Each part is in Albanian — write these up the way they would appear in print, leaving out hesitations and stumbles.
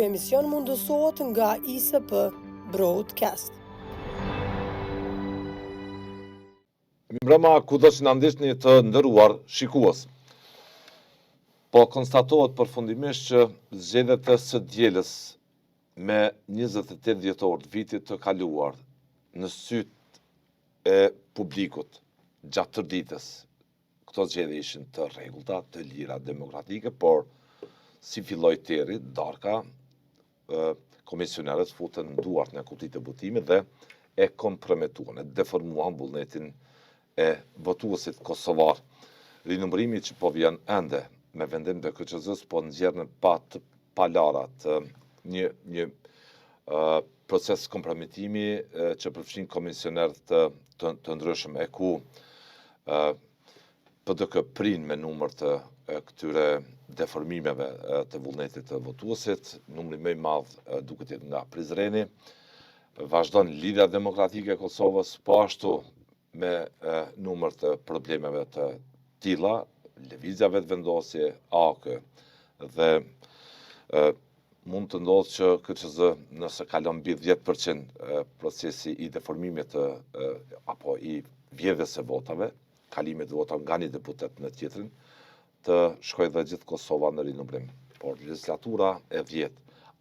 emision mundësohet nga ISP Broadcast. Mbrëma kudo që na ndiqni të nderuar shikues. Po konstatohet përfundimisht që zgjedhjet e së dielës me 28 dhjetor të vitit të kaluar në syt e publikut gjatë tërë ditës, këto zgjedhje ishin të rregullta, të lira, demokratike, por si filloi teri, darka, komisionerët futën duart në kutit të votimit dhe e komprometuan, e deformuan vullnetin e votuesit kosovar. Rinumërimi që po vjen ende me vendim të KQZ-s po nxjerr në pat palarat një proces kompromitimi që përfshin komisioner të ndryshëm e ku PDK prin me numër të këtyre deformimeve të vullnetit të votuesit, numri më i madh duket jetë nga Prizreni, vazhdon lidhja demokratike e Kosovës, po ashtu me numër të problemeve të tilla, lëvizja vetëvendosje, AK dhe mund të ndodhë që KQZ nëse kalon mbi 10% procesi i deformimit apo i vjedhjes së votave, kalimit të votave nga një deputet në tjetrin, të shkojë dhe gjithë Kosova në rinumërim. Por legislatura e 10,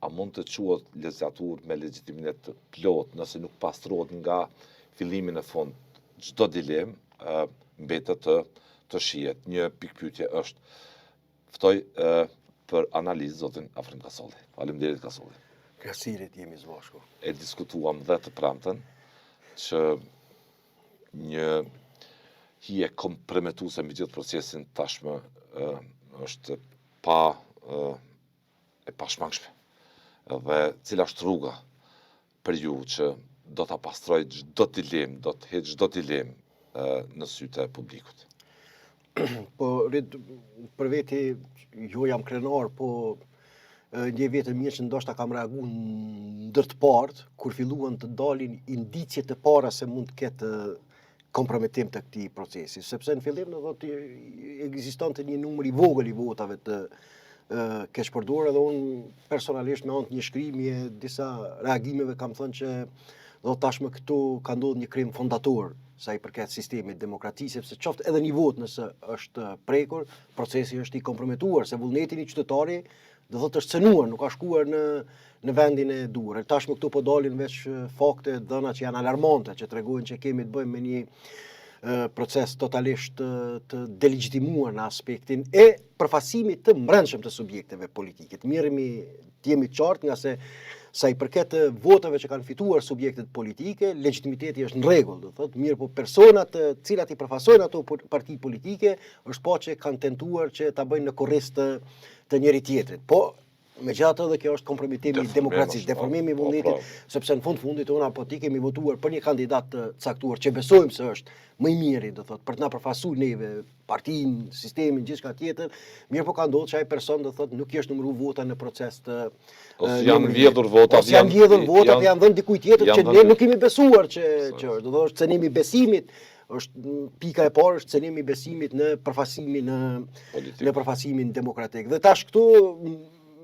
a mund të quhet legislaturë me legjitimitet të plot nëse nuk pastrohet nga fillimi në fund çdo dilemë mbetet të shihet. Një pikpyetje është, ftoj për analizë zotin Afrim Kasolli. Faleminderit Kasolli. Kësirit jemi zbashku. E diskutuam dhe të premten që një hije komprometuese mbi gjithë procesin tashmë është e pashmangshme. Dhe cila është rruga për ju që do ta pastroj çdo dilemë, do të heq çdo dilemë në sytë e publikut. Po për veti jo jam krenar, po një vetë mirë që ndoshta kam reaguar ndër të partë kur filluan të dalin indicjet e para se mund të ketë kompromitim të këtij procesi, sepse në fillim do thotë ekzistonte një numër i vogël i votave të keq përdorur, dhe unë personalisht me anë të një shkrimi e disa reagimeve kam thënë që do tashmë këtu ka ndodhur një krim fondator sa i përket sistemit demokratik, sepse qoftë edhe një vot nëse është prekur, procesi është i kompromituar, se vullneti i qytetarit do thotë është cënuar, nuk ka shkuar në vendin e duhur. Tashmë këtu po dalin veç fakte dhëna që janë alarmante, që tregojnë që kemi të bëjmë me një proces totalisht të delegjitimuar në aspektin e përfasimit të brendshëm të subjekteve politike. Të jemi qartë nga se sa i përket votave që kanë fituar subjektet politike, legitimiteti është në rregull, do thotë, mirë po personat të cilat i përfasojnë ato parti politike është po që kanë tentuar që ta bëjnë në korris të njëri tjetrit. Po megjithatë edhe kjo është kompromitimi i demokracisë, deformimi i vullnetit, sepse në fundit unë apo ti kemi votuar për një kandidat të caktuar që besojmë se është më i miri, do thotë, për të na përfasuar neve, partinë, sistemin, gjithçka tjetër, mirë po ka ndodhur që ai person do thotë nuk i është numëruar vota në proces të ose janë vjedhur votat, janë dhënë dikujt tjetër që ne nuk kemi besuar që është, do thotë cënimi i besimit është pika e parë, është cënimi i besimit në përfasimin në përfasimin demokratik. Dhe tash këtu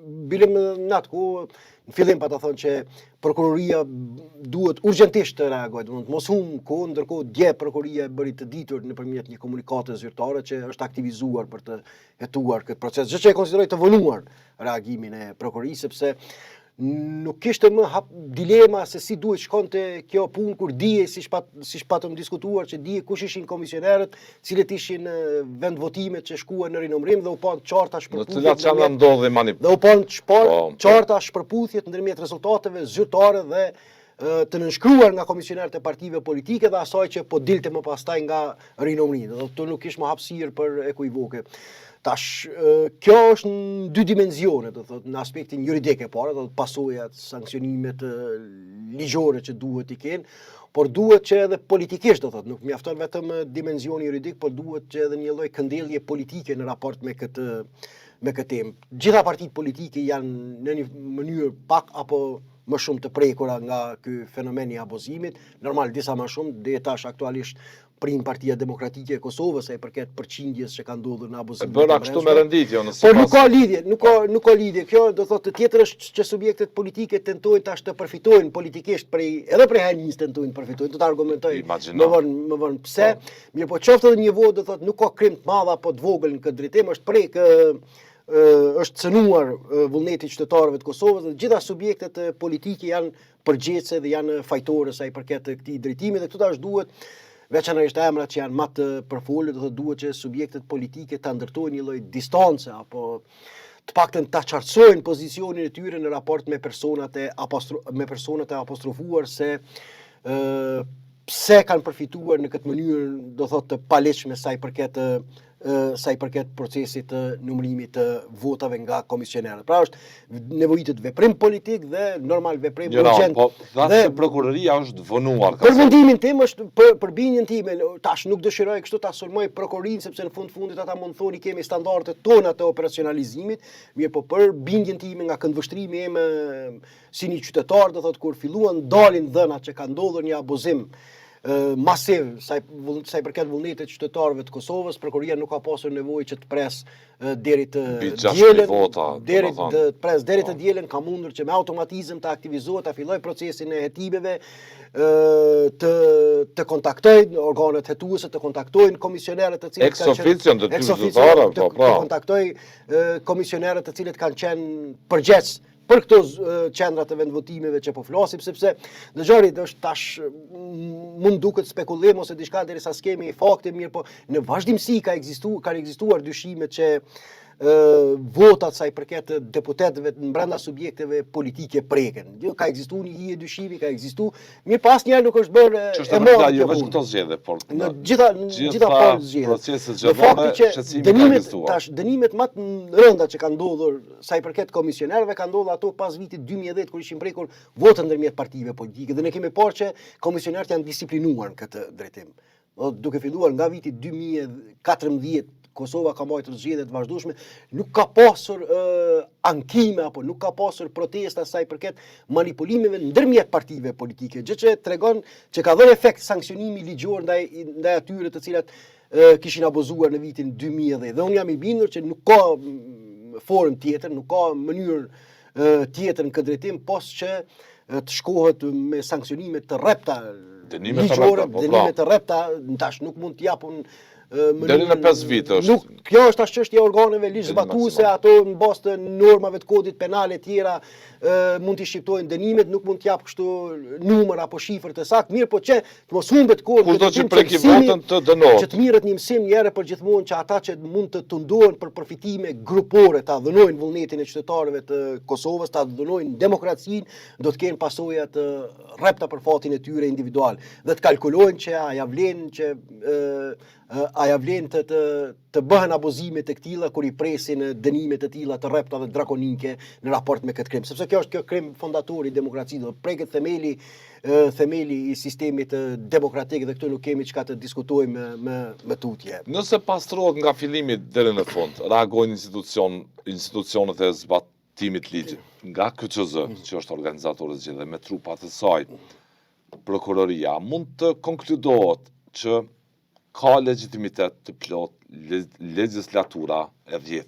bilem në atë kohë, në fillim pa të thonë që prokuroria duhet urgjentisht të reagojë, do të mos humbë kohë, ndërkohë dje prokuroria e bëri të ditur nëpërmjet një komunikate zyrtare që është aktivizuar për të hetuar këtë proces, gjë që e konsideroj të vonuar reagimin e prokurorisë, sepse nuk kishte më dilema se si duhet shkonte kjo punë kur dije siç patëm diskutuar që dije kush ishin komisionerët, cilët ishin vendvotimet që shkuan në rinumërim dhe u pan qarta shpërputhjet. Dhe u pan qarta shpërputhjet ndërmjet rezultateve zyrtare dhe të nënshkruar nga komisionerët e partive politike dhe asaj që po dilte më pastaj nga rinumërimi. Do të nuk kish më hapësirë për ekuivoke. Tash, kjo është në dy dimensione, do thotë, në aspektin juridik e parë, do të pasojat, sanksionimet ligjore që duhet i kenë, por duhet që edhe politikisht, do thotë, nuk mjafton vetëm dimensioni juridik, por duhet që edhe një lloj këndellje politike në raport me këtë temë. Gjitha partitë politike janë në një mënyrë pak apo më shumë të prekura nga ky fenomen i abuzimit, normal disa më shumë, dhe tash aktualisht prim Partia Demokratike e Kosovës sa i përket përqindjes që ka ndodhur në abuzim. Bëra kështu me renditje, Por nuk ka lidhje, nuk ka lidhje. Kjo do thotë tjetër është që subjektet politike tentojnë tash të përfitojnë politikisht edhe prej Hanis tentojnë të përfitojnë, do të argumentoj më vonë pse. Mirë, po qoftë edhe një vot do thotë nuk ka krim të madh apo të vogël në këtë drejtim, është cënuar vullneti i qytetarëve të Kosovës dhe gjitha subjektet politike janë përgjegjëse dhe janë fajtore sa i përket këtij drejtimi dhe këtu tash duhet veçanërisht emrat që janë më të përfolur, do thotë duhet që subjektet politike ta ndërtojnë një lloj distance apo të paktën ta qartësojnë pozicionin e tyre në raport me personat e apostrofuar se pse kanë përfituar në këtë mënyrë, do thotë të palegjshme sa i përket procesit të numërimit të votave nga komisionerët. Pra është nevojitet veprim politik dhe normal veprim urgjent. Po, se prokuroria është vonuar. Për mendimin tim është për bindjen time, tash nuk dëshiroj kështu ta sulmoj prokurorinë sepse në fundit ata mund thoni kemi standardet tona të operacionalizimit, mirë po për bindjen time nga këndvështrimi im si një qytetar, do thotë kur filluan dalin dhënat që ka ndodhur një abuzim masiv sa i përket vullnetit qytetarëve të Kosovës, prokuroria nuk ka pasur nevojë që të pres deri të dielën, ka mundur që me automatizëm të aktivizohet, ta filloj procesin e hetimeve, të kontaktojnë organet hetuese, të kontaktojnë komisionerët të cilët të kontaktojnë komisionerët të cilët kanë qenë përgjegjës për këto qendra të vendvotimeve që po flasim, sepse dëgjoni është tash mund duket spekulim ose diçka derisa skemi fakte, mirë po në vazhdimsi kanë ekzistuar dyshime që votat sa i përket deputetëve brenda subjekteve politike preken. Ka ekzistuar një hije dyshimi, ka ekzistuar, mirë pas njerë nuk është bërë e morë. Jo vetëm këto zgjedhje, por në gjitha proceset zgjedhore shqetësimi ka ekzistuar. Tash dënimet më të rënda që kanë ndodhur sa i përket komisionerëve kanë ndodhur ato pas vitit 2010 kur ishin prekur votën ndërmjet partive politike dhe ne kemi parë që komisionerët janë disiplinuar në këtë drejtim. Duke filluar nga viti 2014 Kosova ka mbajtur zgjedhje të vazhdueshme, nuk ka pasur ankime apo nuk ka pasur protesta sa i përket manipulimeve ndërmjet partive politike, gjë që tregon që ka dhënë efekt sanksionimi ligjor ndaj atyre të cilat kishin abuzuar në vitin 2010. Dhe unë jam i bindur që nuk ka formë tjetër, nuk ka mënyrë tjetër në këtë drejtim post që të shkohet me sanksionime të rrepta ligjore, dënime të rrepta, tash nuk mund të japun deri në 5 vite është. Kjo është tash çështja e organeve ligjzbatuese, ato në bazë të normave të kodit penal e tjera mund t'i shqiptojnë dënimet, nuk mund t'jap kështu numër apo shifër të saktë, mirë po që të mos humbet kohë kushdo që preki votën të dënohet. Që të mirët një mësim një herë për gjithmonë që ata që mund të tundohen për përfitime grupore, ta dhënojnë vullnetin e qytetarëve të Kosovës, ta dhënojnë demokracinë, do të kenë pasoja të rrepta për fatin e tyre individual dhe të kalkulojnë që a ja vlen të bëhen abuzime të këtilla kur i presin dënime të tilla të rrepta dhe drakonike në raport me këtë krim, sepse kjo është krim fondator i demokracisë, do preket themeli i sistemit demokratik dhe këtu nuk kemi çka të diskutojmë me tutje. Nëse pastrohet nga fillimi deri në fund, reagojnë institucionet e zbatimit ligjit, nga KQZ, që është organizatori i zgjedhjeve me trupat e saj, prokuroria mund të konkludohet që ka legitimitet të plot legjislatura e 10.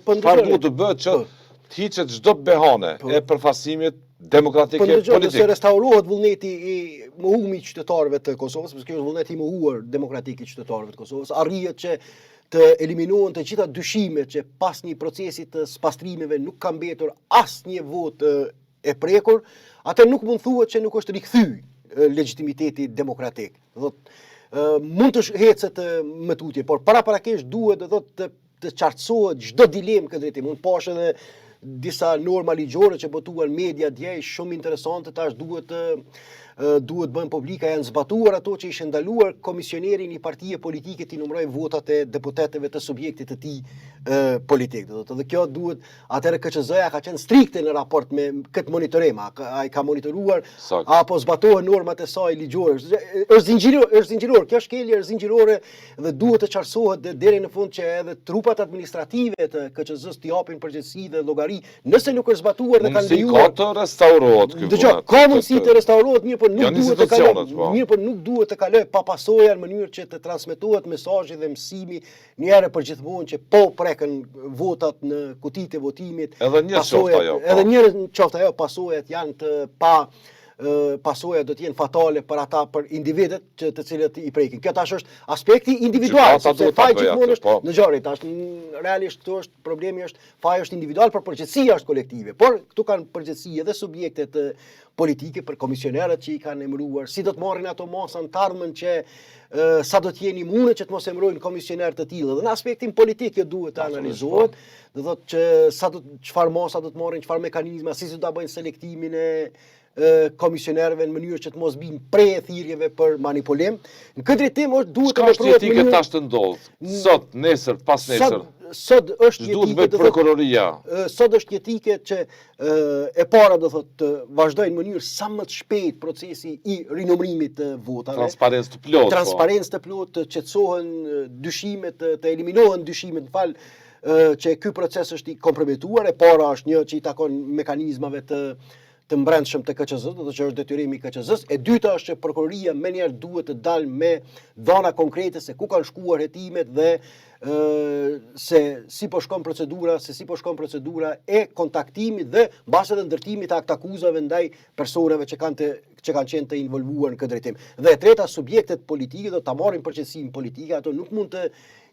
Çfarë duhet të bëhet që të hiqet çdo behane e përfasimit demokratik e politik. Nëse restaurohet vullneti i mohumi i qytetarëve të Kosovës, sepse kjo është vullneti i mohuar demokratik i qytetarëve të Kosovës, arrihet që të eliminohen të gjitha dyshimet që pas një procesi të spastrimeve nuk ka mbetur asnjë votë e prekur, atë nuk mund thuhet që nuk është rikthy legitimiteti demokratik. Mund të hecet më tutje, por paraprakisht duhet të qartësohet çdo dilemë këtë drejtim. Mund pash edhe disa norma ligjore që botuan media dje shumë interesante, tash duhet bëhen publika, janë zbatuar ato që ishin ndaluar komisioneri një partie politike t'i numëroj votat e deputetëve të subjektit të tij politik. Dhe kjo duhet, atëherë KQZ-ja ka qenë strikte në raport me këtë monitorim, ai ka monitoruar apo zbatohen normat e saj ligjore. Është zinxhiror, kjo shkelje është zinxhirore dhe duhet të qartësohet deri në fund që edhe trupat administrative të KQZ-s t'i japin përgjegjësi dhe llogari, nëse nuk është zbatuar dhe kanë lejuar të restaurohet ky punë. Ka mundësi të restaurohet, mirë, por nuk duhet të kalojë pa pasojë në mënyrë që të transmetohet mesazhi dhe mësimi një herë për gjithmonë që po preken votat në kutitë e votimit. Edhe një qoftë ajo, pasojat janë të pa pasojat do të jenë fatale për ata, për individet të cilët i prekin. Kjo tash është aspekti individual, sepse faji gjithmonë është në xhari, tash realisht këtu është problemi, është faji është individual, por përgjegjësia është kolektive. Por këtu kanë përgjegjësi edhe subjektet politike, për komisionerët që i kanë emëruar, si do të marrin ato masa të ardhmen që sa do të jenë imune që të mos emërojnë komisioner të tillë. Dhe në aspektin politik kjo duhet të analizohet, do thotë që çfarë masa do të marrin, çfarë mekanizma, si do ta bëjnë selektimin e komisionerëve në mënyrë që të mos binë prej thirrjeve për manipulim. Në këtë drejtim duhet të veprohet etike tash të ndodh. Sot, nesër, pas nesër. Sot është jetike prokuroria. Sot është jetike që e para do thotë të vazhdojnë në mënyrë sa më të shpejt procesi i rinumërimit të votave. Transparencë të plotë. Transparencë të plotë, të qetësohen dyshimet, të eliminohen dyshimet, që ky proces është i kompromituar. E para është një që i takon mekanizmave të mbrendshëm të KQZ-s, do të thotë që është detyrimi i KQZ-s. E dyta është që prokuroria menjëherë duhet të dalë me dhëna konkrete se ku kanë shkuar hetimet dhe se si po shkon procedura e kontaktimit dhe mbase të ndërtimit të aktakuzave ndaj personave që kanë qenë të involvuar në këtë drejtim. Dhe e treta, subjektet politike do ta marrin përgjegjësinë politike, ato nuk mund të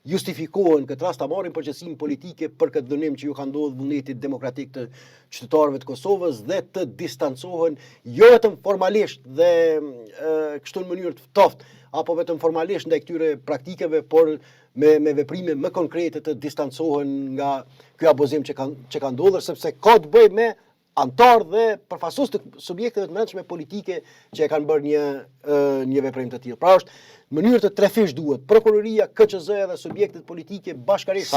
justifikohen këtë rast, ta marrin përgjegjësinë politike për këtë dënim që ju ka ndodhur vullnetit demokratik të qytetarëve të Kosovës dhe të distancohen jo vetëm formalisht dhe kështu në mënyrë të ftoftë apo vetëm formalisht ndaj këtyre praktikeve, por me veprime më konkrete të distancohen nga ky abuzim që ka ndodhur, sepse ka të bëjë me antar dhe përfaqësues të subjekteve të mbrëmshme politike që e kanë bërë një veprim të tillë. Pra është në mënyrë të trefish duhet prokuroria, KQZ dhe subjektet politike bashkërisht,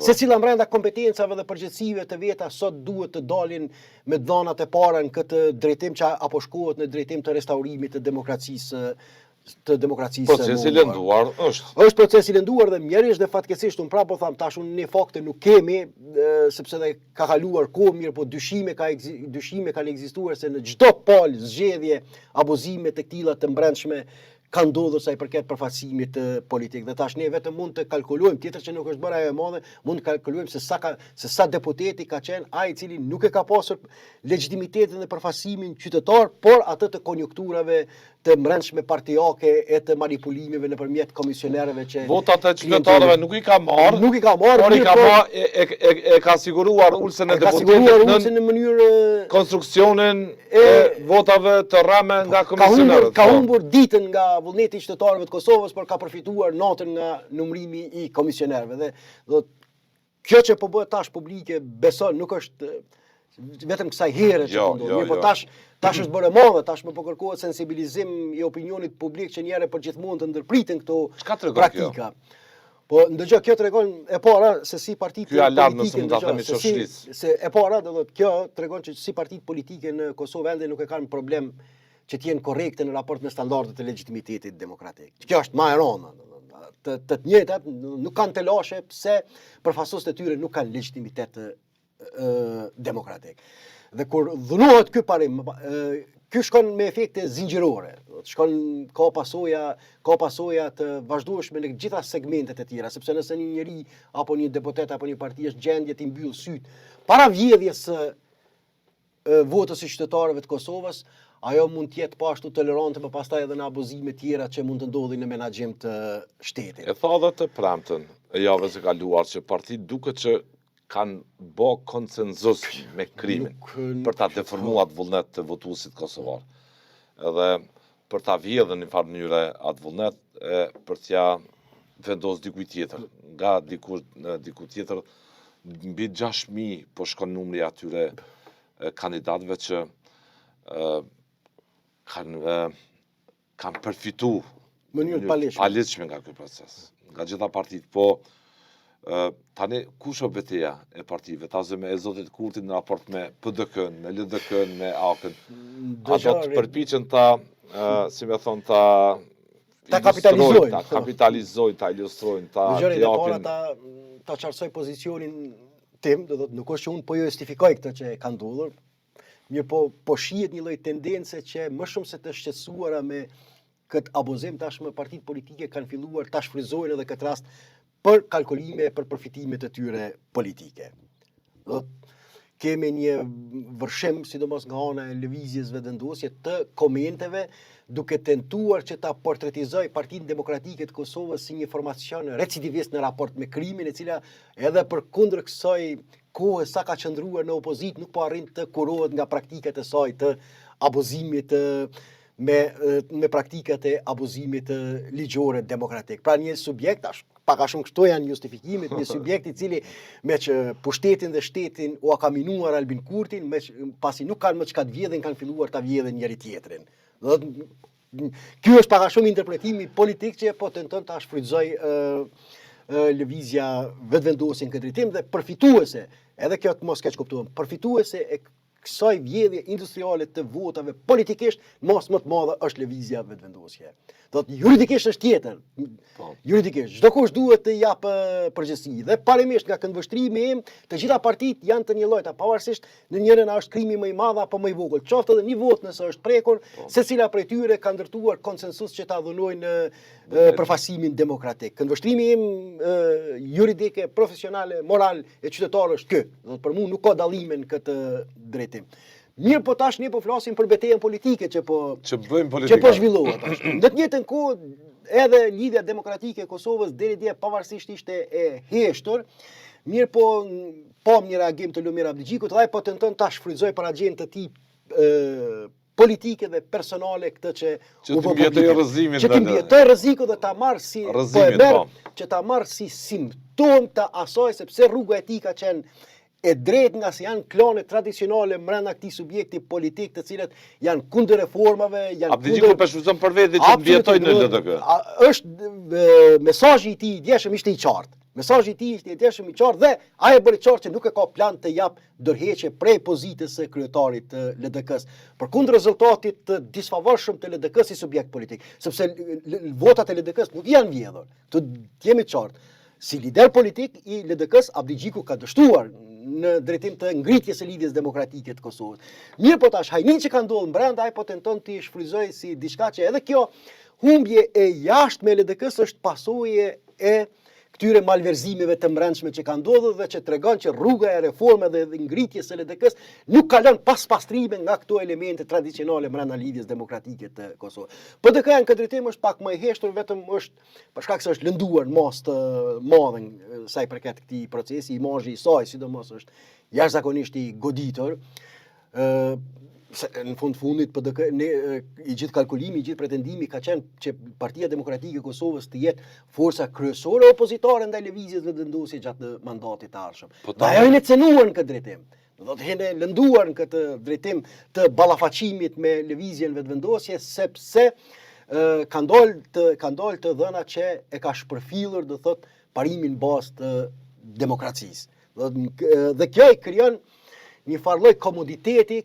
secila brenda kompetencave dhe përgjegjësive të veta, sot duhet të dalin me dhënat e para në këtë drejtim që apo shkohet në drejtim të restaurimit të demokracisë. Procesi i lënduar është. Është procesi i lënduar dhe mjerisht dhe fatkeqësisht unë prapë po tham tash unë në fakte nuk kemi sepse dhe ka kaluar kohë, mirë, po dyshime kanë ekzistuar se në çdo palë zgjedhje abuzime të tilla të mbrëmshme ka ndodhur sa i përket përfaqësimit politik. Dhe tash ne vetëm mund të kalkulojmë, tjetër që nuk është bërë ajo e madhe, mund të kalkulojmë se sa deputeti ka qenë ai i cili nuk e ka pasur legitimitetin dhe përfaqësimin qytetar, por atë të konjunkturave të mbrëmshme partijake e të manipulimeve nëpërmjet komisionerëve që votat e qytetarëve nuk i ka marrë. Por e ka siguruar ulsen e deputetit në mënyrë konstruksionin e votave të rreme nga komisionerët. Ka humbur ditën nga vullneti i qytetarëve të Kosovës, por ka përfituar natën nga numërimi i komisionerëve. Dhe kjo që po bëhet tash publike, besoj nuk është vetëm kësaj here që ndodh. Po tash është bërë madhe, tash më po kërkohet sensibilizim i opinionit publik që njëherë për gjithmonë të ndërpriten këto praktika. Po ndëgjoj, kjo tregon e para se si partitë politike, e para do thotë kjo tregon që si partitë politike në Kosovë ende nuk e kanë problem që të jenë korrekte në raport me standardet e legitimitetit demokratik. Kjo është më e rëndë. Të njëjtat nuk kanë të lashe pse përfaqësuesit e tyre nuk kanë legitimitet demokratik. Dhe kur dhunohet ky parim, ky shkon me efekte zinxhirore. Ka pasoja të vazhdueshme në gjitha segmentet e tjera, sepse nëse një njeri apo një deputet apo një parti është gjendje të mbyll syt para vjedhjes së votës së qytetarëve të Kosovës, ajo mund të jetë po ashtu tolerante, por pastaj edhe në abuzime tjera që mund të ndodhin në menaxhim të shtetit. E tha edhe të premten e javës së kaluar që partitë duket që kanë bë konsenzus me krimin për ta deformuar vullnet të votuesit kosovar. Edhe për ta vjedhur në një farë mënyre atë vullnet për t'ja vendos dikujt tjetër. Nga diku tjetër mbi 6.000 po shkon numri atyre kandidatëve që kanë përfituar mënyrë paligjshme nga ky proces. Nga gjitha partitë, po Tani, kush o betejë e partive? Ta zëme e Zotit Kurtin në raport me PDK-n, me LDK-n, me AK-n. A do të përpiqen ta, si me thonë, ta kapitalizojnë. Ta ilustrojnë, ta japin. Ta qartësoj pozicionin tim, do thotë nuk është që unë po justifikoj këtë që ka ndodhur, mirë po shihet një lloj tendence që më shumë se të shqetësuara me këtë abuzim tashmë partitë politike kanë filluar ta shfrytëzojnë edhe këtë rast për kalkulime, për përfitimet e tyre politike. Kemi një vërshim, sidomos nga ana e lëvizjes vetëvendosje të komenteve, duke tentuar që ta portretizoj Partinë Demokratike të Kosovës si një formacion recidivist në raport me krimin, e cila edhe përkundër kësaj kohe sa ka qëndruar në opozit, nuk po arrin të kurohet nga praktikat e saj të abuzimit me praktikat e abuzimit ligjore demokratik. Pra një subjekt, pak a shumë këto janë justifikimet, një subjekt i cili me që pushtetin dhe shtetin u ka minuar Albin Kurtin, pasi nuk kanë më çka të vjedhin, kanë filluar ta vjedhin njëri tjetrin. Ky është pak a shumë interpretimi politik që po tenton ta shfrytëzoj lëvizja vetëvendosje në këtë drejtim dhe përfituese, edhe kjo të mos keq kuptuar, përfituese e kësaj vjedhje industriale të votave politikisht, mos më të madhe është lëvizja vetëvendosje. Do të juridikisht është tjetër. Juridikisht, çdo kush duhet të japë përgjegjësi. Dhe parimisht nga këndvështrimi im, të gjitha partitë janë të njëjta, pavarësisht në njërin a është krimi më i madh apo më i vogël. Qoftë edhe një votë nëse është prekur, secila prej tyre ka ndërtuar konsensus që ta dhunojnë përfaqësimin demokratik. Këndvështrimi im juridike, profesionale, moral e qytetar është ky. Do të për mua nuk ka dallime në këtë drejtim. Mirë po tash ne po flasim për betejën politike që po zhvillohet tash. Në të njëjtën kohë edhe lidhja demokratike e Kosovës deri dje pavarësisht ishte e heshtur, mirë po një reagim të Lumir Abdixhikut dhe ai po tenton ta shfrytëzoj për agjen të tij politike dhe personale këtë që u bë rrezimin që të mbjetoj rrezikun dhe ta marr si që ta marr si simptom të asaj sepse rruga e tij ka qenë e drejt nga se janë klane tradicionale brenda këtij subjekti politik të cilët janë kundër reformave, janë Abdixhiku përshfrytëzon për vetë që mbjetoj në LDK. Është mesazhi i tij i djeshëm ishte i qartë. Mesazhi i tij ishte i djeshëm i qartë dhe ai e bëri qartë që nuk e ka plan të jap dorëheqje prej pozitës së kryetarit të LDK-s. Përkundër rezultatit të disfavorshëm të LDK-s si subjekt politik, sepse votat e LDK-s nuk janë vjedhur. Të jemi qartë. Si lider politik i LDK-s, Abdixhiku ka dështuar në drejtim të ngritjes së lidhjes demokratike të Kosovës. Mirë po tash hajnin që ka ndodhur brenda ai po tenton të shfryzojë si diçka që edhe kjo humbje e jashtme e LDK-s është pasojë e këtyre malverzimeve të brendshme që kanë ndodhur dhe që tregon që rruga e reformave dhe ngritjes së LDK-s nuk ka lënë pas pastrime nga këto elemente tradicionale brenda lidhjes demokratike të Kosovës. PDK-ja në këtë drejtim është pak më e heshtur, vetëm është për shkak se është lënduar mas të madhe sa i përket këtij procesi, imazhi i saj sidomos është jashtëzakonisht i goditur. Në fundit PDK i gjithë kalkulimi, i gjithë pretendimi ka qenë që Partia Demokratike e Kosovës të jetë forca kryesore opozitare ndaj lëvizjes vetëvendosje gjatë mandatit të ardhshëm. Dhe ajo e cenuar në këtë drejtim. Do të jenë lënduar në këtë drejtim të ballafaqimit me lëvizjen vetëvendosje sepse ka ndalë të dhëna që e ka shpërfillur, do thotë, parimin bazë të demokracisë. Dhe kjo i krijon një farloj komoditeti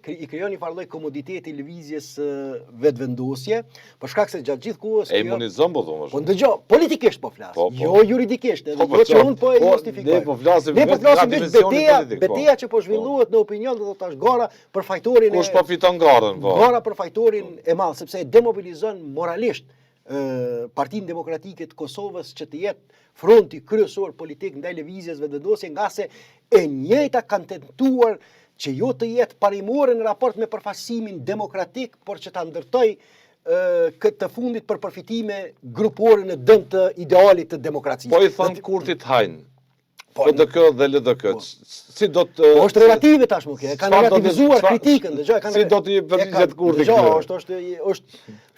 lëvizjes vetëvendosje, për shkak se gjatë gjithë kohës e imunizon po thonë. Po ndëgjoj, politikisht po flas, jo juridikisht, edhe do që unë po e justifikoj. Ne po flasim betejë që po zhvillohet në opinion, do të thash gara për fajtorin kush po fiton garën, po. Gara për fajtorin e madh, sepse e demobilizon moralisht Partinë Demokratike të Kosovës që të jetë fronti kryesor politik ndaj lëvizjes vetëvendosje, nga se e njëjta kanë tentuar që jo të jetë parimore në raport me përfaqësimin demokratik, por që ta ndërtoj këtë të fundit për përfitime grupore në dëm të idealit të demokracisë. Po i thon Kurtit hajn. PDK dhe LDK. Si do të Po është relative tashmë kjo, kanë relativizuar kritikën, dëgjoj, kanë si do të përgjigjet Kurti kjo? Është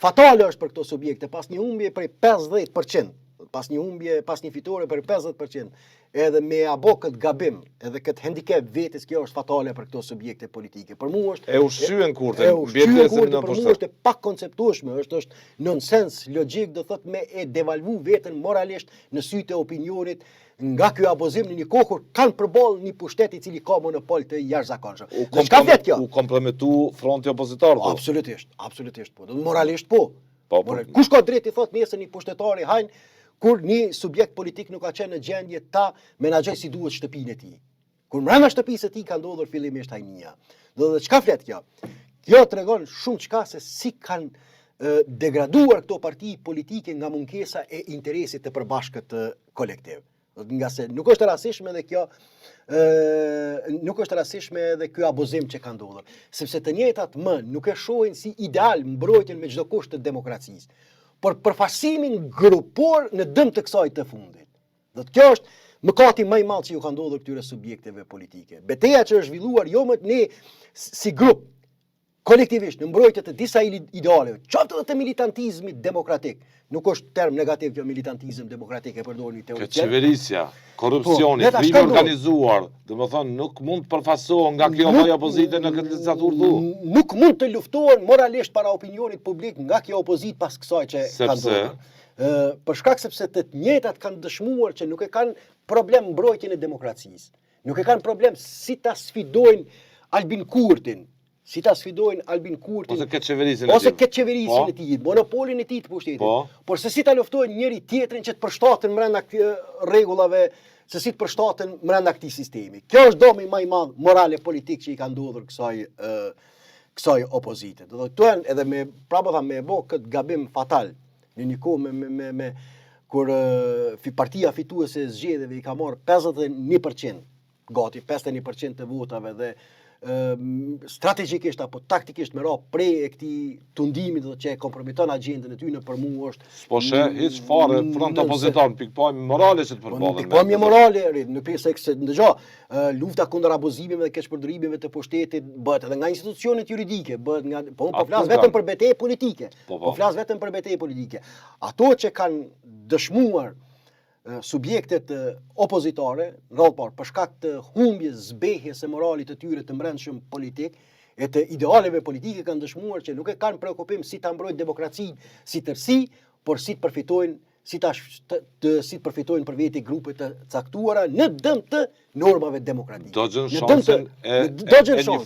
fatale është për këto subjekte, pas një humbje prej 50%. pas një humbje, pas një fitore për 50%, edhe me abo këtë gabim, edhe këtë handicap vetes, kjo është fatale për këto subjekte politike. Për mua është E ushqyen kurtën, e ushqyen kurtën, për mua është e pak konceptueshme, është nonsens logjik, do thot me e devalvu veten moralisht në sytë e opinionit nga ky abuzim në një kohë kur kanë përballë një pushtet i cili ka monopol të jashtëzakonshëm. Çka flet kjo? U komplementu fronti opozitar. Absolutisht po. Moralisht po. Po. Kush ka drejt i thot nesër një pushtetari hajn kur një subjekt politik nuk ka qenë në gjendje ta menaxhoj si duhet shtëpinë e tij. Kur brenda shtëpisë e tij ka ndodhur fillimisht hajnia. Do të çka flet kjo? Kjo tregon shumë çka se si kanë degraduar këto parti politike nga munkesa e interesit të përbashkët të kolektiv. Nga se nuk është rastishme edhe kjo nuk është rastishme edhe ky abuzim që ka ndodhur, sepse të njëjtat nuk e shohin si ideal mbrojtjen me çdo kusht të demokracisë, por përfaqësimin grupor në dëm të kësaj të fundit. Do të kjo është mëkati më i madh që ju ka ndodhur këtyre subjekteve politike. Betejë që është zhvilluar jo më ne si grup kolektivisht në mbrojtje të disa idealeve, qoftë edhe të militantizmit demokratik. Nuk është term negativ kjo militantizëm demokratik e përdorni teoretikisht. Qeverisja, korrupsioni, krimi organizuar, domethënë nuk mund të përfaqësohen nga kjo lloj opozite në këtë legislaturë. Nuk mund të luftohen moralisht para opinionit publik nga kjo opozitë pas kësaj që ka ndodhur. Për shkak sepse të njëjtat kanë dëshmuar që nuk e kanë problem mbrojtjen e demokracisë. Nuk e kanë problem si ta sfidojnë Albin Kurtin. Si ta sfidojnë Albin Kurtin ose këtë qeverisjen e tij, monopolin e tij të pushtetit. Por se si ta luftojnë njëri tjetrin që të përshtaten brenda rregullave, se si të përshtaten brenda këtij sistemi. Kjo është domi më i madh moral e politik që i ka ndodhur kësaj opozite. Do të thonë edhe me me bë këtë gabim fatal në një kohë kur partia fituese e zgjedhjeve i ka marrë 51%, gati 51% të votave dhe strategjikisht apo taktikisht me ra prej e këtij tundimi do që e kompromiton agjendën e tyre për mua është po hiç fare front opozitor pikpamje morale që të përballen. Pikpamje morale në pjesë se ndëgjoj lufta kundër abuzimeve dhe keqpërdrimeve të pushtetit bëhet edhe nga institucionet juridike, bëhet nga po flas vetëm për betejë politike. Po flas vetëm për betejë politike. Ato që kanë dëshmuar subjektet opozitare, rrallëpar për shkak të humbjes zbehjes së moralit të tyre të brendshëm politik e të idealeve politike kanë dëshmuar që nuk e kanë preokupim si ta mbrojnë demokracinë si tërësi, por si të përfitojnë për veti grupe të caktuara në dëm të normave demokratike. Dogjen shansin e një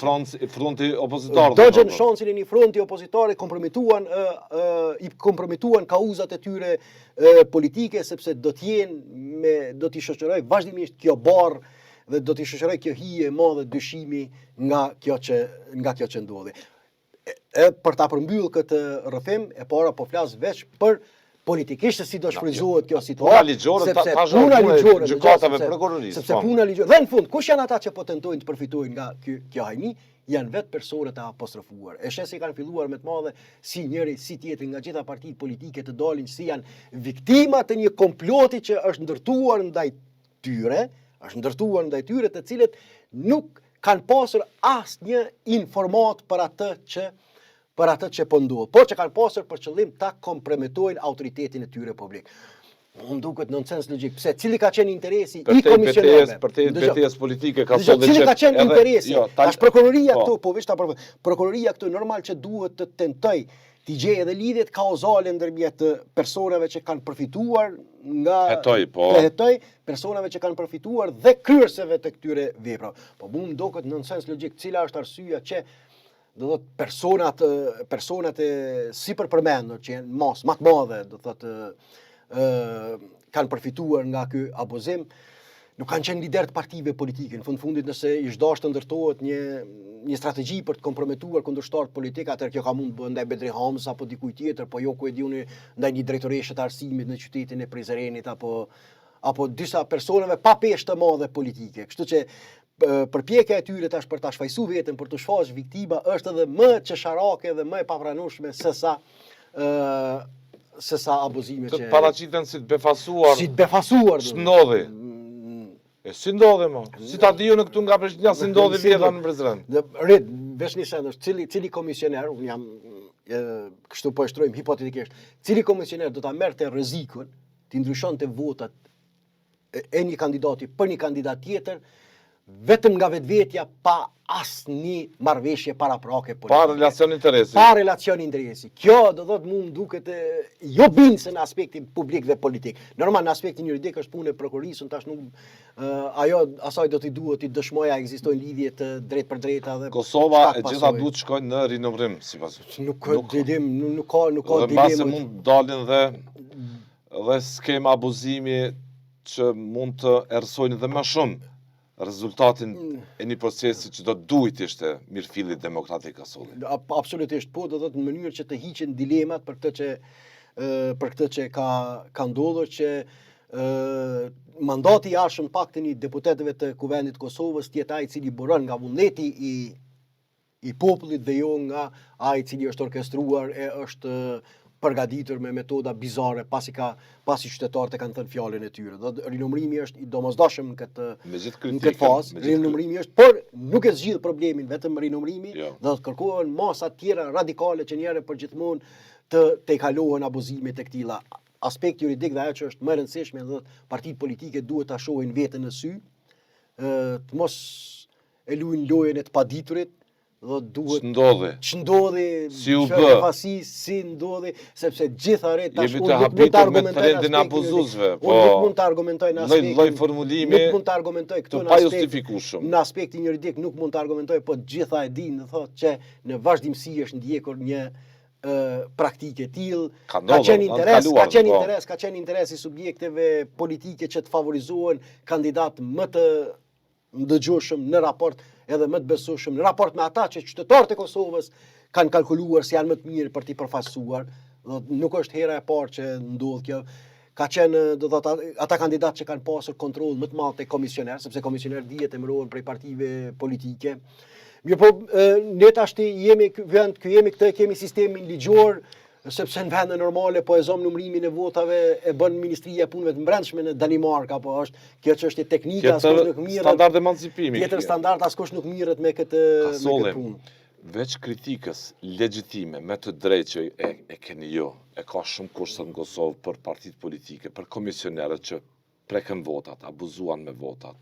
fronti opozitar. Dogjen shansin e një fronti opozitar i kompromituan kauzat e tyre politike sepse do t'i shoqëroj vazhdimisht kjo barr dhe do t'i shoqëroj kjo hije e madhe dyshimi nga kjo që ndodhi. Për ta përmbyll këtë rrëfim, e para po flas veç për politikisht si do shfrytëzohet kjo situatë, sepse puna ligjore. Dhe në fund, kush janë ata që po tentojnë të përfitojnë nga kjo hajni? Janë vetë personat e apostrofuar. E sheh se kanë filluar me të madhe si njëri si tjetri nga gjitha partitë politike të dalin si janë viktima të një komploti që është ndërtuar ndaj tyre, të cilët nuk kanë pasur asnjë informat për atë që po ndodh, por që kanë pasur për qëllim ta kompromitojnë autoritetin e tyre publik. Më duket nonsens logjik. Pse cili ka qenë interesi i komisionerëve? Për te betejës politike ka thonë cili ka qenë interesi? Tash prokuroria këtu, po veç ta prokuroria këtu normal që duhet të tentoj t'i gjejë edhe lidhjet kauzale ndërmjet personave që kanë përfituar nga personave që kanë përfituar dhe kryesave të këtyre veprave. Po më duket nonsens logjik, cila është arsyeja që do thot personat e sipër përmendur që janë mas më të madhe, do thot kanë përfituar nga ky abuzim, nuk kanë qenë lider të partive politike. Në fundit nëse i dashur të ndërtohet një strategji për të kompromituar kundërshtar politik, atëherë kjo ka mund të bëhet ndaj Bedri Hamës apo dikujt tjetër, po jo ku e diuni ndaj një drejtoreshe të arsimit në qytetin e Prizrenit apo disa personave pa peshë të madhe politike. Kështu që përpjekja e tyre tash për ta shfaqsuar veten, për të shfaqur viktima është edhe më çesharake dhe më e papranueshme se sa abuzime që paraqiten si të befasuar. Ç'ndodhi? Si ndodhi më? Si ta diu në këtu nga Prishtina si ndodhi vjedha në Prizren? Rit, vesh një send është cili komisioner, un jam kështu po e shtrojm hipotetikisht, cili komisioner do ta merrte rrezikun t'i ndryshonte votat e një kandidati për një kandidat tjetër, vetëm nga vetvetja pa asnjë marrëveshje paraprake politike. Pa relacion interesi. Pa relacion interesi. Kjo do thotë mu më duket jo binse në aspektin publik dhe politik. Normal në aspektin juridik është punë e prokurisë, tash nuk asaj do t'i duhet t'i dëshmoja ekzistojnë lidhje të drejt për drejta dhe Kosova e gjitha duhet shkojnë në rinumrim, sipas. Nuk ka dilemë. Mbase mund dalin dhe skema abuzimi që mund të erësojnë dhe më shumë rezultatin e një procesi që do të duhet ishte mirëfilli demokratik Kosovë. Absolutisht, po do thotë në mënyrë që të hiqen dilemat për këtë që ka ndodhur që mandati i jashtëm paktën i deputetëve të Kuvendit të Kosovës tjetë ai i cili buron nga vullneti i popullit dhe jo nga ai i cili është orkestruar e është përgatitur me metoda bizare pasi qytetarët e kanë thënë fjalën e tyre. Rinumërimi është i domosdoshëm në këtë fazë. Rinumërimi është, por nuk e zgjidh problemin vetëm rinumërimi, do të kërkohen masa tjera radikale që njëherë për gjithmonë të kalohen abuzimet e këtilla. Aspekti juridik dhe ajo që është më e rëndësishme, do të partitë politike duhet ta shohin veten në sy, të mos e luajnë lojën e të paditurit. Ç'ndodhi, si u bë, si ndodhi, sepse gjithare tash unë nuk mund të argumentoj trendin abuzuesve, po nuk mund të argumentoj në aspektin lloj formulimi, nuk mund të argumentoj këtu në justifikueshëm. Në aspektin juridik nuk mund të argumentoj, po gjitha e dinë, thotë që në vazhdimsi është ndjekur një praktike tillë, ka qenë interes i subjekteve politike që të favorizohen kandidat më të ndëgjueshëm në raport edhe më të besueshëm në raport me ata që qytetarët e Kosovës kanë kalkuluar se janë më të mirë për t'i përfaqësuar. Nuk është hera e parë që ndodh kjo. Ka qenë do thotë ata kandidatë që kanë pasur kontroll më të madh te komisioner, sepse komisioner dihet emërohen prej partive politike. Mirë po ne tash kemi sistemin ligjor, sepse në vende normale po e zom numërimin e votave e bën Ministria e Punëve të Brendshme në Danimarka, po është kjo çështje teknike, askush nuk mirret. Standard emancipimi. Tjetër standard askush nuk mirret me këtë punë. Veç kritikës legjitime me të drejtë që e keni ju, e ka shumë kushte në Kosovë për partitë politike, për komisionerët që prekën votat, abuzuan me votat,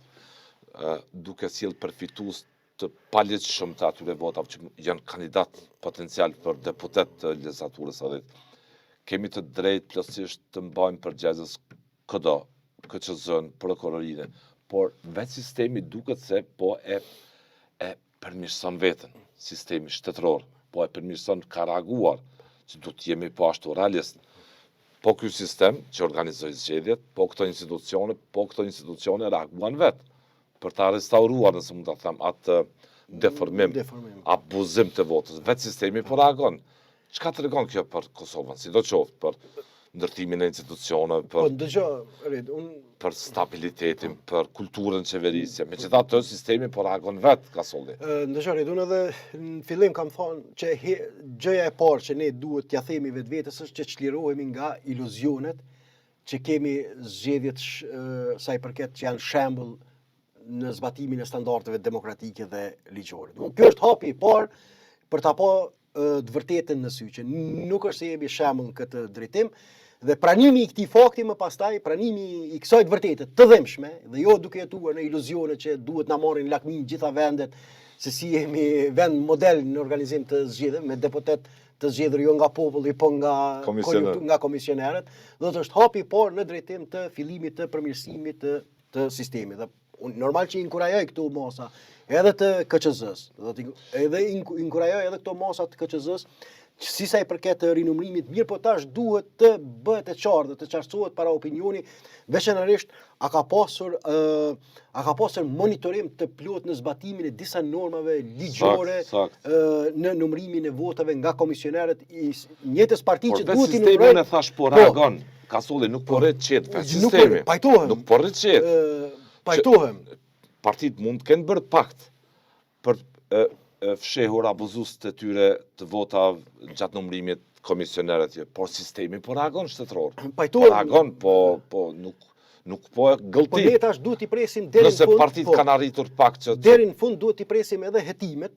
duke sjellë përfitues të palegjshëm të atyre votave që janë kandidat potencial për deputet të legjislaturës së dytë. Kemi të drejtë plotësisht të mbajmë përgjegjës këdo, KQZ-n, prokurorinë, por vetë sistemi duket se po e përmirëson veten, sistemi shtetëror, po e përmirëson ka reaguar, që du të jemi po ashtu realist. Po ky sistem që organizoi zgjedhjet, po këto institucione reaguan vetë për ta restauruar, nëse mund ta them, atë deformim, abuzim të votës. Vetë sistemi po reagon. Çka tregon kjo për Kosovën, sidoqoftë për ndërtimin e institucioneve, për stabilitetin, për kulturën qeverisje. Megjithatë, sistemi po reagon vetë, ka solli. Ndëshore, unë edhe në fillim kam thonë që gjëja e parë që ne duhet t'ja themi vetvetes është që çlirohemi nga iluzionet që kemi zgjedhjet sa i përket që janë shembull në zbatimin e standardeve demokratike dhe ligjore. Ky është hapi i parë për ta pa të vërtetën në sy, që nuk është se jemi shembull në këtë drejtim, dhe pranimi i këtij fakti më pastaj, pranimi i kësaj të vërtetë të dhëmshme, dhe jo duke jetuar në iluzione që duhet na marrin lakmin gjitha vendet, se si jemi vend model në organizim të zgjedhjeve me deputet të zgjedhur jo nga populli, po nga komisionerët, do të është hapi i parë në drejtim të fillimit të përmirësimit të sistemit. Normal që inkurajoj këto masa edhe të KQZ-s, edhe inkurajoj edhe këto masa të KQZ-s, si sa i përket rinumërimit mirë, po tash duhet të bëhet e qartë, të qartësohet para opinioni, veçanërisht a ka pasur monitorim të plot në zbatimin e disa normave ligjore në numërimin e votave nga komisionerët i njëjtës parti që duhet i numërojnë. Por sistemi thash po reagon, ka solli nuk po rrit qetë vetë sistemi. Nuk po rrit qetë. Pajtohem. Partitë mund të kenë bërë pakt për fshehur abuzues të tyre të votave gjatë numërimit komisionerët, por sistemi po reagon shtetëror. Po reagon, po nuk po e gëlltit. Po ne tash duhet i presim deri në fund. Nëse partitë kanë arritur pakt që deri në fund duhet i presim edhe hetimet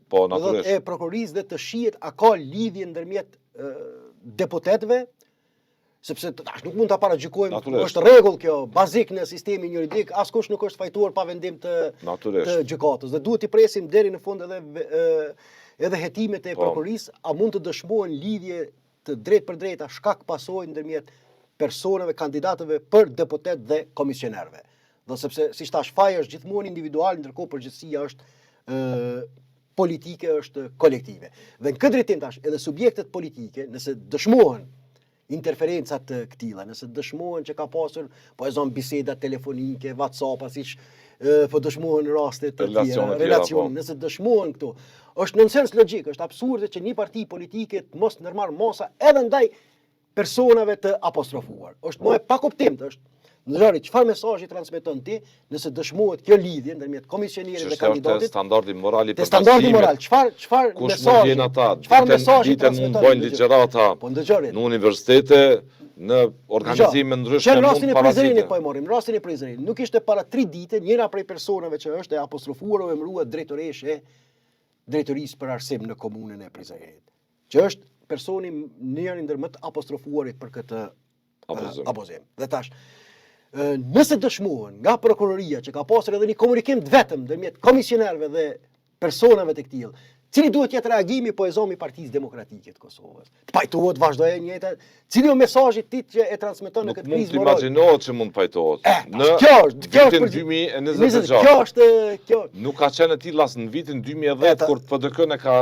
e prokurorisë dhe të shihet a ka lidhje ndërmjet deputetëve Sepse tash nuk mund ta paragjykojmë, Natyrisht. është rregull kjo, bazik në sistemin juridik, askush nuk është fajtuar pa vendim të Natyrisht. gjykatës. Dhe duhet i presim deri në fund edhe hetimet e prokurorisë, a mund të dëshmohen lidhje të drejt për drejta shkak pasojë ndërmjet personave, kandidatëve për deputet dhe komisionerëve. Do sepse siç thash, faji është gjithmonë individual, ndërkohë përgjegjësia është politike, është kolektive. Dhe në këtë drejtim tash, edhe subjektet politike, nëse dëshmohen interferencat të këtilla, nëse dëshmohen që ka pasur, po e zon biseda telefonike, WhatsApp, siç po dëshmohen raste të tjera, relacione, nëse dëshmohen këtu, është në sens logjik, është absurde që një parti politike të mos ndërmarr masa edhe ndaj personave të apostrofuar. Është më e pakuptim, është ndërri çfarë mesazhi transmeton ti nëse dëshmohet kjo lidhje ndërmjet komisionerit dhe kandidatit. Standardi moral i përfaqësimit. Standardi moral, çfarë mesazhi? Çfarë mesazhi mund bëjnë ligjërata në universitete, në organizime ndryshme mund parazite. Rastin e Prizrenit po e morrim, rastin e Prizrenit. Nuk ishte para 3 ditë njëra prej personave që është e apostrofuar o emëruar drejtoresh e drejtorisë për arsim në komunën e Prizrenit, që është personi njëri ndër më të apostrofuarit për këtë abuzim. Dhe tash, nëse dëshmohen nga prokuroria që ka pasur edhe një komunikim të vetëm ndërmjet komisionerëve dhe personave të këtij, cili duhet jetë reagimi po e zomi Partisë Demokratike të Kosovës. Të pajtohet vazhdojë e njëjta. Cili është mesazhi i tij që e transmeton në këtë krizë morale? Nuk mund të imagjinohet që mund të pajtohet. Në vitin 2026. Kjo është kjo. Nuk ka qenë e tillë as në vitin 2010 kur PDK-n e ka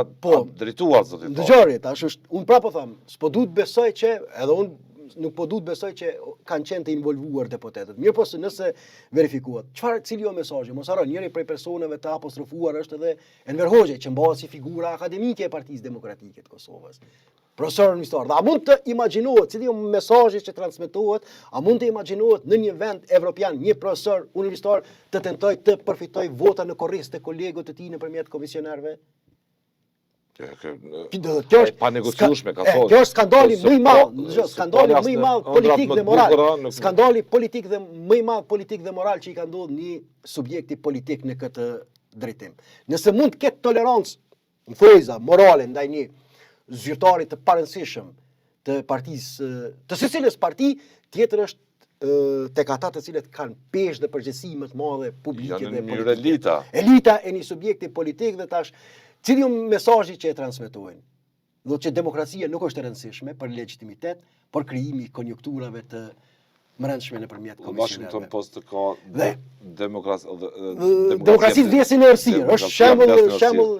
drejtuar zotit. Dëgjoni, tash është unë prapë them, s'po duhet besoj që edhe unë nuk po duhet besoj që kanë qenë të involvuar deputetët. Mirë po nëse verifikohet. Cili është mesazhi? Mos harro, njëri prej personave të apostrofuar është edhe Enver Hoxha, që mbahet si figura akademike e Partisë Demokratike të Kosovës. Profesor historia. A mund të imagjinohet cili është mesazhi që transmetohet? A mund të imagjinohet në një vend evropian një profesor universitar të tentojë të përfitojë vota në korrikë të kolegët të tij nëpërmjet komisionerëve? Kjo është pa negociueshme, ka thonë. Kjo është skandali më i madh, skandali më i madh politik dhe moral. Skandali politik dhe më i madh politik dhe moral që i ka ndodhur një subjekti politik në këtë drejtim. Nëse mund të ketë tolerancë në thojza morale ndaj një zyrtari të parëndësishëm të partisë, të secilës parti, tjetër është tek ata të cilët kanë peshë dhe përgjegjësi më të madhe publike dhe politike. Elita e një subjekti politik dhe tash cili është mesazhi që e transmetojnë? Do që demokracia nuk është e rëndësishme për legjitimitet, por krijimi i konjunkturave të mbrëmshme nëpërmjet komisioneve. Washington Post ka demokracisë vdesin në errësirë, është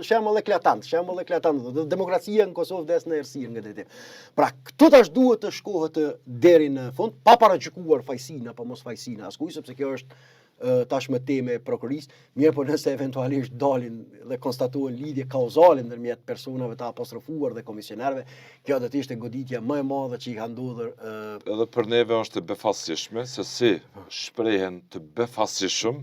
shembull eklatant, Demokracia në Kosovë vdes në errësirë nga drejtim. Pra, këtu tash duhet të shkohet deri në fund, pa paragjykuar fajsinë apo mos fajsinë askujt, sepse kjo është tashmë teme e prokurorisë, mirë po nëse eventualisht dalin dhe konstatohen lidhje kauzale ndërmjet personave të apostrofuar dhe komisionerëve, kjo do të ishte goditja më e madhe që i ka ndodhur. Edhe për neve është e befasishme se si shprehen të befasishëm.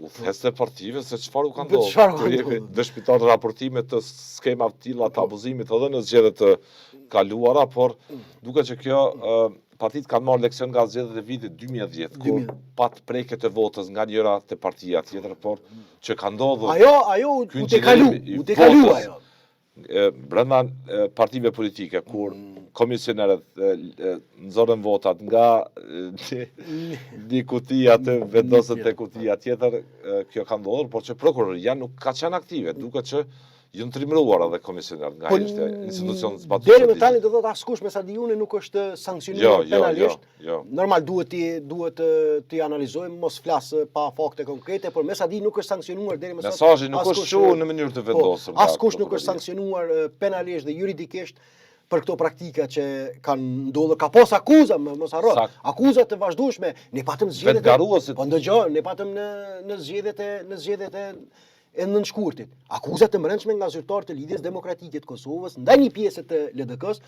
Udhëheqësit e partive se çfarë u ka ndodhur. Dëshmitar raportime të skema të tilla të abuzimit edhe në zgjedhjet të kaluara, por duket që kjo partitë kanë marrë leksion nga zgjedhjet e vitit 2010, kur pat prekje të votës nga njëra te partia tjetër, por që ka ndodhur. Ajo u tekalu ajo. Brenda partive politike, kur komisionerët nxorën votat nga një kutia të vendosën te kutia tjetër, kjo ka ndodhur, por që prokuroria nuk ka qenë aktive, duket që jënë trimëruar edhe komisionerët nga ishte institucion zbatues. Deri më tani do thotë askush me sa diunë nuk është sanksionuar penalisht. Normal duhet të analizojmë, mos flas pa fakte konkrete, por me sa di nuk është sanksionuar deri më sot. Mesazhi nuk është shuar në mënyrë të vendosur. Askush nuk është sanksionuar penalisht dhe juridikisht për këto praktika që kanë ndodhur. Ka pas akuza, mos harro. Akuza të vazhdueshme, ne patëm zgjedhjet. Po ndëgjoj, ne patëm në zgjedhjet e nënshkurtit. Akuzat të mbrëmshme nga zyrtarë të Lidhjes Demokratike të Kosovës ndaj një pjesë të LDK-s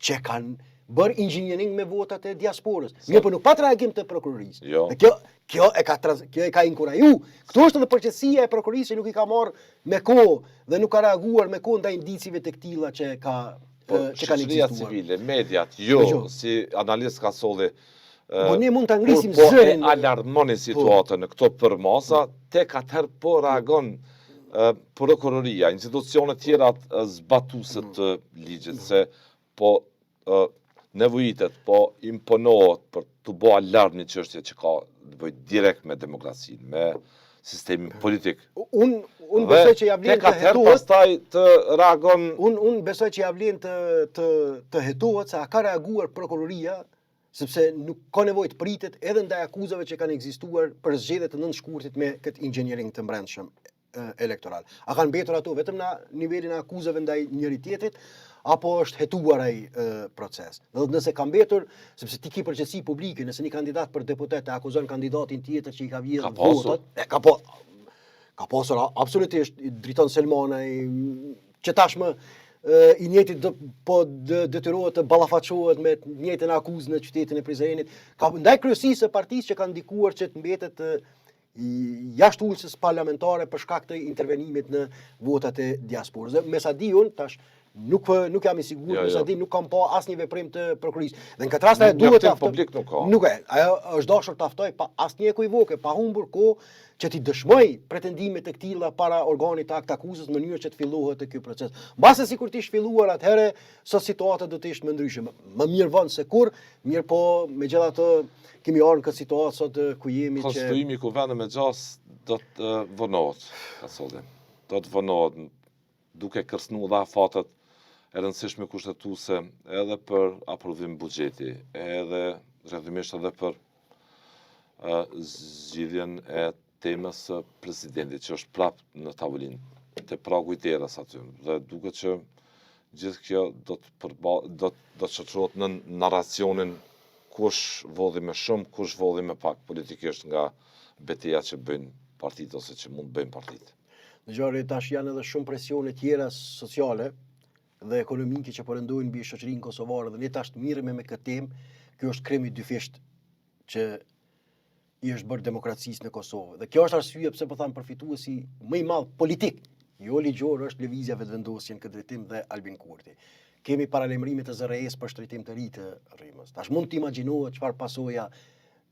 që kanë bërë inxhiniering me votat e diasporës. Mirë, por nuk pat reagim të prokurorisë. Dhe kjo e ka inkurajuar. Këtu është edhe përgjegjësia e prokurorisë që nuk i ka marrë me kohë dhe nuk ka reaguar me kohë ndaj indicive të këtilla që kanë ekzistuar. Civile, mediat, si analist ka solli. Po ne mund ta ngrisim zërin. Alarmoni situatën në këto përmasa, tek atëherë po reagon prokuroria, institucionet tjera zbatuese të ligjit, se po nevojitet, po imponohet për të bo alarm një çështje që ka të bëjë direkt me demokracinë, me sistemin politik. Unë besoj që ja vlen të hetohet. Pastaj të reagon. Unë besoj që ja vlen të hetohet se a ka reaguar prokuroria, sepse nuk ka nevojë të pritet edhe ndaj akuzave që kanë ekzistuar për zgjedhjet e 9 shkurtit me këtë inxhiniering të brendshëm elektoral. A kanë mbetur ato vetëm në nivelin e akuzave ndaj njëri tjetrit, apo është hetuar ai proces? Do të nëse ka mbetur, sepse ti ke përgjegjësi publike, nëse një kandidat për deputet e akuzon kandidatin tjetër që i ka vjedhur votat, ka pasur absolutisht Driton Selmanaj, që tashmë i njëjti detyrohet të ballafaqohet me të njëjtën akuzë në qytetin e Prizrenit. Ndaj kryesisë së partisë që kanë ndikuar që të mbetet jashtë ulësës parlamentare për shkak të intervenimit në votat e diasporës. Me sa di unë, tash nuk jam i sigurt, me sa di nuk kam pa asnjë veprim të prokurisë. Dhe në këtë rast ajo duhet të publik nuk ka. Nuk e, ajo është dashur të aftoj pa asnjë ekivoke, pa humbur kohë që ti dëshmoj pretendimet e këtilla para organit të akt akuzës në mënyrë që të fillohet ky proces. Mbase sikur të ishte filluar atëherë, sot situata do të ishte më ndryshe. Më mirë vonë se kur, mirë po megjithatë kemi ardhur në këtë situatë sot ku jemi që konstituimi ku vende me gjas do të vonohet, asole. Do të vonohet duke kërcënuar dha fatet e rëndësishme kushtetuese edhe për aprovim buxheti, edhe rrjedhimisht edhe për zgjidhjen e temës së presidentit që është prapë në tavolinë te pragu i derës aty. Dhe duket që gjithë kjo do të shoqërohet në narracionin kush vodhi më shumë, kush vodhi më pak politikisht nga betejat që bëjnë partitë ose që mund bëjnë partitë. Dëgjoj, tash janë edhe shumë presione tjera sociale dhe ekonomike që po rëndojnë mbi shoqërinë kosovare dhe ne tash të mirëme me këtë temë. Ky është kremi dyfisht që i është bërë demokracisë në Kosovë. Dhe kjo është arsye pse po them përfituesi më i madh politik, jo ligjor, është lëvizja vetëvendosje në këtë drejtim dhe Albin Kurti. Kemi paralajmërime të ZRE-s për shtreitim të ri të rrymës. Tash mund të imagjinohet çfarë pasoja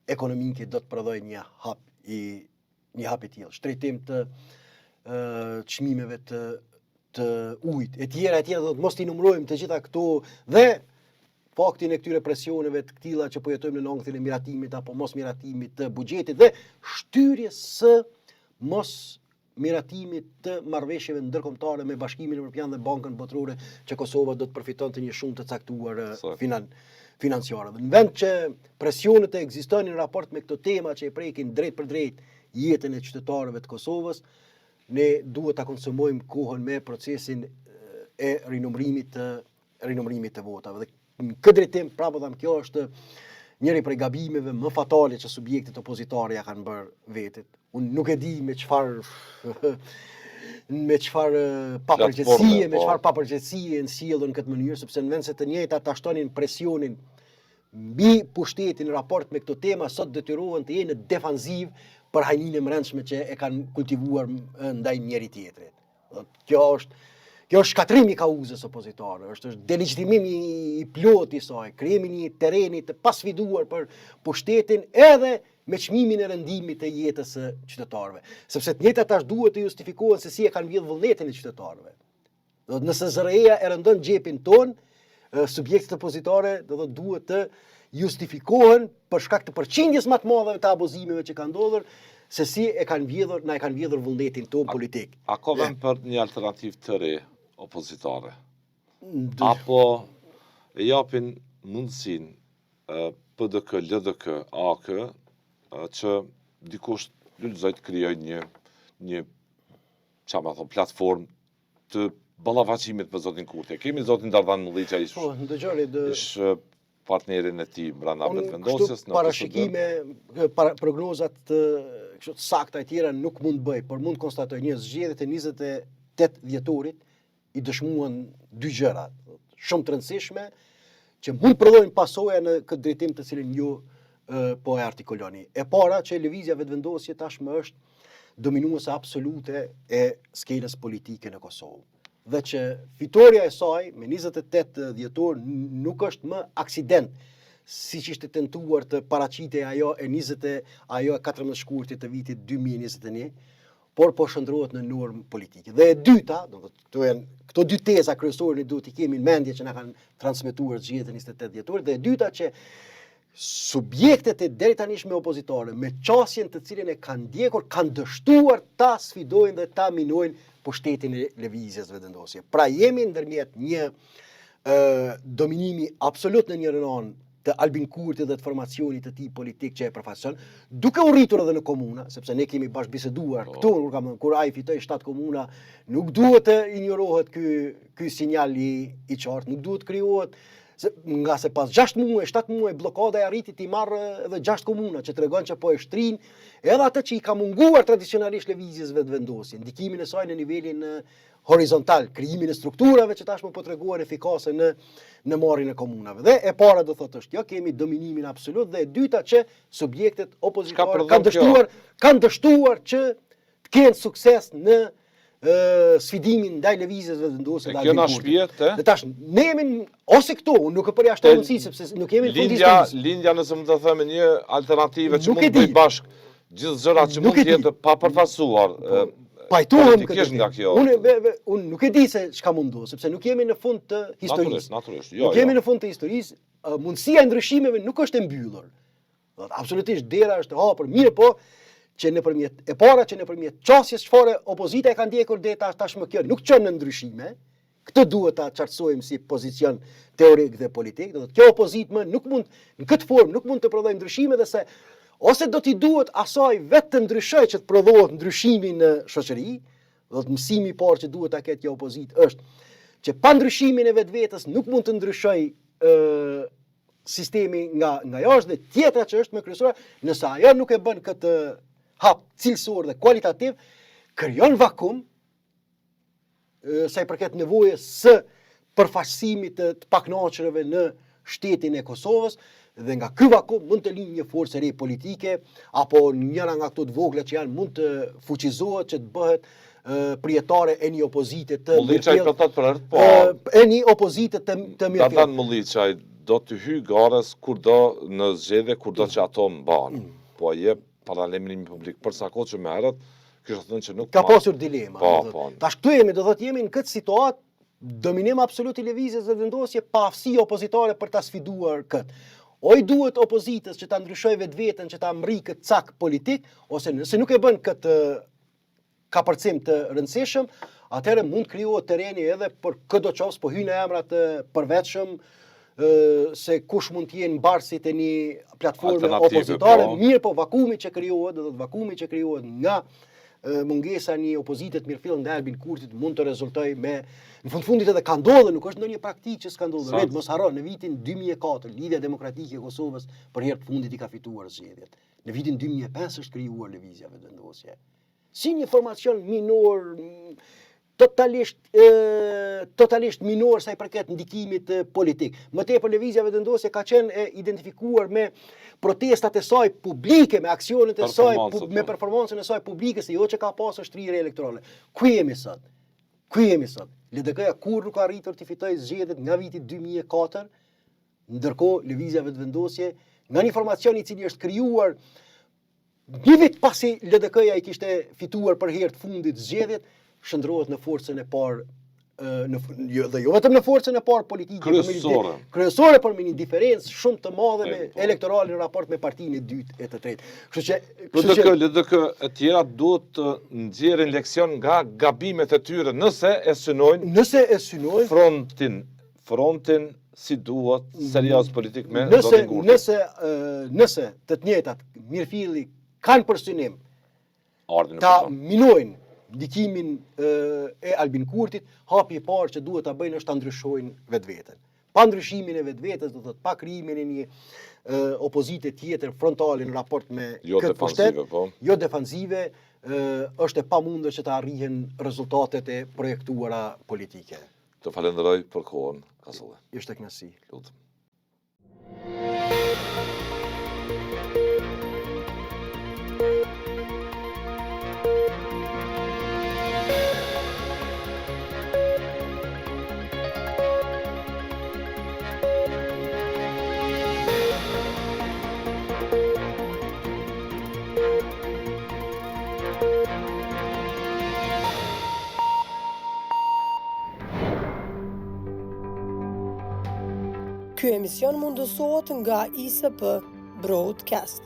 ekonomike do të prodhojë një hap i tillë. Shtreitim të çmimeve të ujit, e tjera do të mos i numërojmë të gjitha këto dhe faktin e këtyre presioneve të këtilla që po jetojmë në ankthjen e miratimit apo mos miratimit të buxhetit dhe shtyrjes së mos miratimit të marrëveshjeve ndërkombëtare me Bashkimin Evropian dhe Bankën Botërore që Kosova do të përfitonte një shumë të caktuar financiare. Në vend që presionet e ekzistonin në raport me këto tema që e prekin drejt për drejt jetën e qytetarëve të Kosovës, ne duhet ta konsumojmë kohën me procesin e rinumërimit të votave. Dhe në këtë drejtim, prapë them, kjo është njëri prej gabimeve më fatale që subjektet opozitare ja kanë bërë vetit. Unë nuk e di me çfarë papërgjegjësie në sjellën këtë mënyrë, sepse në vend se të njëjtat ta shtonin presionin mbi pushtetin në raport me këto tema, sot detyrohen të jenë defanziv për hajninë e mbrëmshme që e kanë kultivuar ndaj njëri tjetrit. Kjo është shkatrimi i kauzës opozitare, është delegjitimimi i plotë i saj, krijimi një terreni të pasfiduar për pushtetin edhe me çmimin e rëndimit të jetës së qytetarëve. Sepse të njëjtat tash duhet të justifikohen se si e kanë vjedhur vullnetin e qytetarëve. Do të nëse ZRE-ja e rëndon xhepin ton, subjektet opozitare duhet të justifikohen për shkak të përqindjes më të madhe të abuzimeve që kanë ndodhur, se si na e kanë vjedhur vullnetin ton politik. A ka vend për një alternativë të re opozitare? Apo e japin mundësinë PDK, LDK, AK që dikush lulëzoj të krijojë një platformë të ballafaqimit me zotin Kurti. Kemi zotin Dardan Mulliqa ish partnerin e tij brenda vetëvendosjes në parashikime, prognozat të sakta e tjera nuk mund bëj, por mund konstatoj një zgjedhjet e 28 dhjetorit i dëshmuan dy gjëra shumë të rëndësishme që mund prodhojnë pasoja në këtë drejtim të cilin ju po e artikuloni. E para që lëvizja vetëvendosje tashmë është dominuese absolute e skenës politike në Kosovë. Dhe që fitoria e saj me 28 dhjetor nuk është më aksident, siç ishte tentuar të paraqitej ajo e 14 shkurtit të vitit 2021, por po shndrohet në normë politike. Dhe e dyta, këto dy teza kryesore ne duhet i kemi në mendje që na kanë transmetuar zgjedhjet 28 dhjetor, dhe e dyta që subjektet e deri tanishme opozitare me qasjen të cilën e kanë ndjekur kanë dështuar ta sfidojnë dhe ta minojnë pushtetin e lëvizjes vetëvendosje. Pra jemi ndërmjet një dominimi absolut në njërin anë të Albin Kurti dhe të formacionit të tij politik që e përfaqëson, duke u rritur edhe në komuna, sepse ne kemi bashkëbiseduar këtu kur ai fitoi 7 komuna, nuk duhet të injorohet ky sinjal i qartë, nuk duhet krijohet nga se pas 6 muaj, 7 muaj blokada e arriti t'i marrë edhe 6 komuna, që tregon që po e shtrin edhe atë që i ka munguar tradicionalisht lëvizjes vetëvendosje, ndikimin e saj në nivelin horizontal, krijimin e strukturave që tashmë po treguar efikase në marrjen e komunave. Dhe e para do thotë është kjo, kemi dominimin absolut, dhe e dyta që subjektet opozitare kanë dështuar që të kenë sukses në sfidimin ndaj lëvizjes vetëvendosje. Kjo na shpjet, Dhe tash ne jemi ose këtu, nuk e përjashtoj rëndësi sepse nuk kemi fund historisë. Lindja nëse më të thëmë një alternative që mund të bëj bashk gjithë gjërat që mund të jetë pa përfaqësuar. Pajtohem nga kjo. Unë nuk e di se çka mundu, sepse nuk jemi në fund të historisë. Natyrisht. Nuk jemi në fund të historisë, mundësia e ndryshimeve nuk është e mbyllur. Absolutisht dera është e hapur, mirë po që nëpërmjet qasjes çfarë opozita e ka ndjekur deri tashmë kjo nuk çon në ndryshime. Këtë duhet ta qartësojmë si pozicion teorik dhe politik. Do të thotë kjo opozitë nuk mund në këtë formë nuk mund të prodhojë ndryshime, dhe se ose do t'i duhet asaj vetë të ndryshoj që të prodhohet ndryshimi në shoqëri. Do të mësimi i parë që duhet ta ketë kjo opozitë është që pa ndryshimin e vetvetes nuk mund të ndryshoj sistemi nga jashtë, dhe tjetra që është më kryesore, nëse ajo nuk e bën këtë hap cilësor dhe kualitativ, krijon vakum sa i përket nevojës së përfaqësimit të pakënaqurave në shtetin e Kosovës, dhe nga ky vakum mund të lind një forcë re politike, apo njëra nga ato të vogla që janë mund të fuqizohet që të bëhet prijetare e një opozite të e një opozite të mirëfillt. Ta thënë Mulliçaj, do të hyj garës kurdo në zgjedhje, kurdo që ato mban. Po jep parlamentin publik për sa kohë që më herët, kishte thënë që nuk ka pasur dilema. Po. Tash këtu jemi në këtë situatë, dominim absolut i lëvizjes vetëvendosje, pa aftësi opozitare për ta sfiduar këtë. O i duhet opozitës që ta ndryshoj vetveten, që ta mri këtë cak politik, ose nëse nuk e bën këtë kapërcim të rëndësishëm, atëherë mund krijohet terreni edhe për çdo qoftë, po hyjnë emra të përvetshëm, se kush mund të jenë mbarësit e një platforme opozitare, mirë po vakumi që krijohet nga mungesa një opozite të mirëfillt nga Albin Kurtit mund të rezultojë me në fundit edhe ka ndodhur, nuk është ndonjë praktikë që s'ka ndodhur. Vetë mos harro, në vitin 2004 Lidhja Demokratike e Kosovës për herë të fundit i ka fituar zgjedhjet. Në vitin 2005 është krijuar lëvizja vetëvendosje. Si një formacion minor, totalisht minor sa i përket ndikimit politik. Më tepër lëvizja vetëvendosje ka qenë identifikuar me protestat e saj publike, me aksionet e saj, me performancën e saj publike, se jo që ka pasur shtrirje elektorale. Ku jemi sot? LDK-ja kur nuk ka arritur të fitojë zgjedhjet nga viti 2004, ndërkohë lëvizja vetëvendosje nga një formacion i cili është krijuar një vit pasi LDK-ja i kishte fituar për herë të fundit zgjedhjet, shndrohet në forcën e parë, dhe jo vetëm në forcën e parë politike, kryesore, por me një diferencë shumë të madhe elektorale në raport me partinë e dytë e të tretë. Kështu që LDK e tjera duhet të nxjerrin leksion nga gabimet e tyre nëse e synojnë frontin si duhet serioz politik me zotin Kurti. Nëse të njëjtat mirëfilli kanë për synim ta minojnë ndikimin e Albin Kurtit, hapi i parë që duhet ta bëjnë është ta ndryshojnë vetveten. Pa ndryshimin e vetvetes, do të thotë pa krijimin e një opozite tjetër frontale në raport me këtë pushtet, jo defanzive, është e pamundur që të arrihen rezultatet e projektuara politike. Të falenderoj për kohën, Kasulle. Ishte kënaqësi. Lutem. Ky emision mundësohet nga ISP Broadcast.